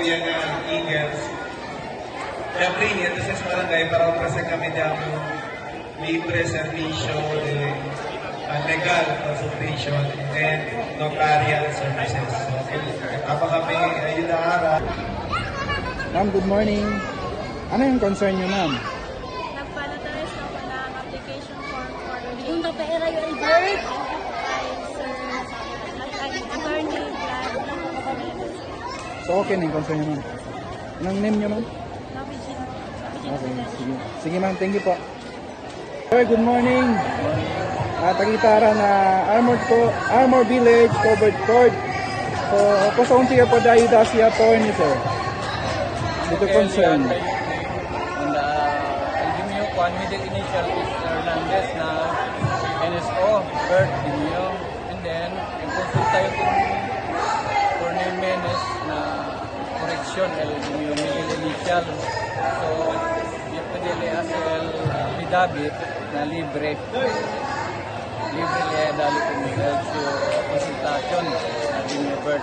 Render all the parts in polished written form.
Columbia nga Eagles. Siyempre, ito sa barangay para ofrecer kami damo libre servisyo de legal consultation and notarial services. So, kapag kami ayudara. Ma'am, good morning. Ano yung concern niyo, ma'am? Nagpa-notarize ako ng application form for June na pera yung Albert. Ay, sir, attorney So, okay na yung concern niyo, ma'am. Anong name niyo, ma'am? Navigin. Okay, sige. Sige, ma'am. Thank you po. Sir, good morning. Tagitara na Armor Village, Covered Court. So, pasawang siya po dahil si attorney, sir. Dito concern. And Jimmy Kwan, middle initial is Hernandez na NSO, Bert Dimio. And then, i-consult tayo kung Cornel Menes na correction, El Dimio, middle initial. So, yung pwede asel bidabit na libre. Libre liya dali kung may konsultasyon na Dimio Bert.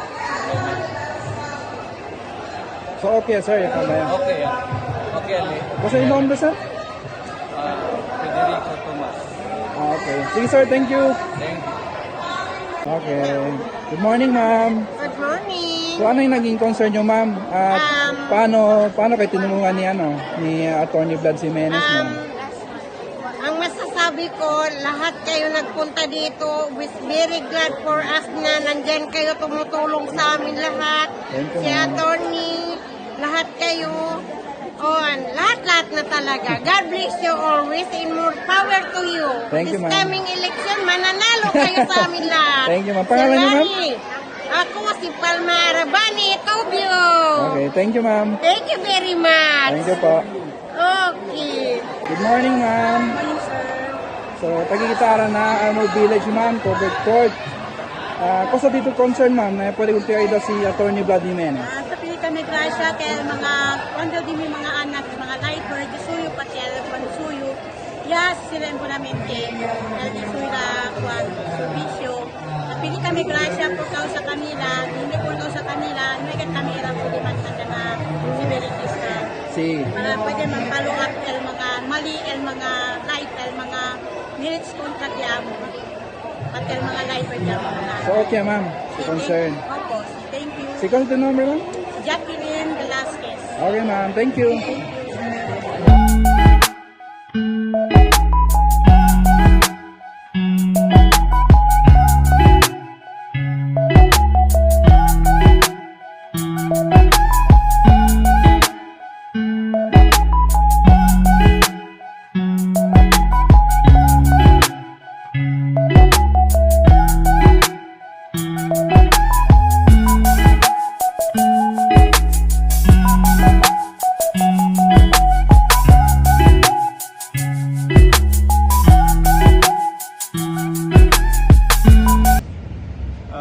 So, okay, sir. Ito ba yan? Okay, okay, Ali. Basta yung name ba, sir? Federico Tomas. Okay. Sige, sir. Thank you. Thank you. Okay. Good morning, ma'am. Good morning. So, ano yung naging concern nyo, ma'am? At paano kayo tinulungan ni Attorney Vlad Jimenez, ma'am? Ang masasabi ko, lahat kayo nagpunta dito. We're very glad for us na nandyan kayo tumutulong sa amin lahat. Thank you, Si ma'am. attorney, lahat kayo. Lahat na talaga. God bless you always and more power to you. Thank you, This ma'am. coming election, mananalo kayo sa amin lahat. Thank you, ma'am. Pangalan niyo, ma'am? Salani. Ako si Palma Arabani, Tobio. Okay. Thank you, ma'am. Thank you very much. Thank you po. Okay. Good morning, ma'am. So, tagitara na Armor Village, ma'am. Covered Court. Kung sa dito concern, ma'am, na pwede kong tiyaida si Attorney Vlad Jimenez. Sa pili kami grasya kaya mga kondo din may mga anak, mga lifer, disuyo pati alam suyo. Yes, sila po namin kay disuyo na kuwan bisyo. Sa pili kami grasya po kao sa kanila, hindi po kao sa kanila, hindi ka kamera po di man sa na civilities na. Si. Para pwede mag-follow up el mga mali, el mga life, el mga minutes contract yam. At el mga lifer yam. So, okay, ma'am. Si concern. Opo, thank you. Si contact number, ma'am? Jacqueline Velasquez. Okay, ma'am. Thank you.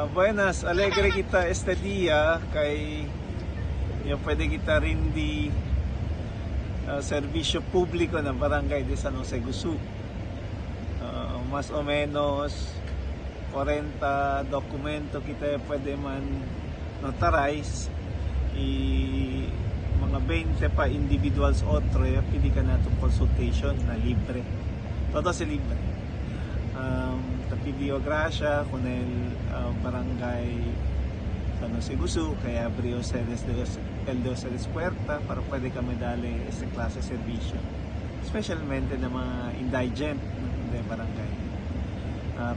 Buenas, alegre kita este día kay yung pwede kita rin di servisyo publiko ng barangay de San Jose Gusu. Mas o menos 40 dokumento kita pwede man notarize mga 20 pa individuals otro pwede ka natong consultation na libre. Todo si libre. Tapidio Gracia con el barangay San Jose Gusu kaya abrio el de Ceres Puerta para pwede kami dali este klase servisyo especialmente na mga indigent de barangay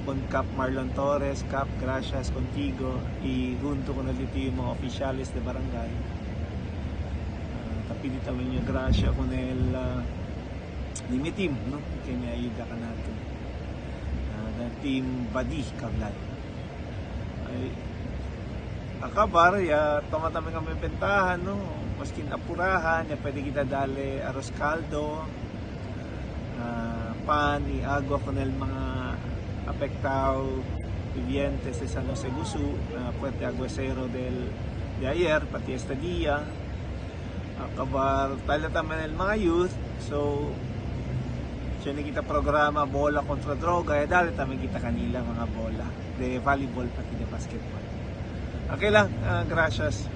con Cap Marlon Torres, Cap Gracias contigo y junto con el yung mga oficiales de barangay tapidi también yung Gracia con el limitim no que may ayuda ka natin Team Badi Kablay ay akabar ya tomatami kami bentahan no maskin apurahan ya pwede kita dali arroz caldo pan y agua con el mga apektao vivientes de San Jose Gusu Puente Aguacero de ayer pati este día akabar tayo taman el mga youth so siya kita programa bola kontra droga dali tayo kita kanila mga bola de volleyball pati de basketball okay lang gracias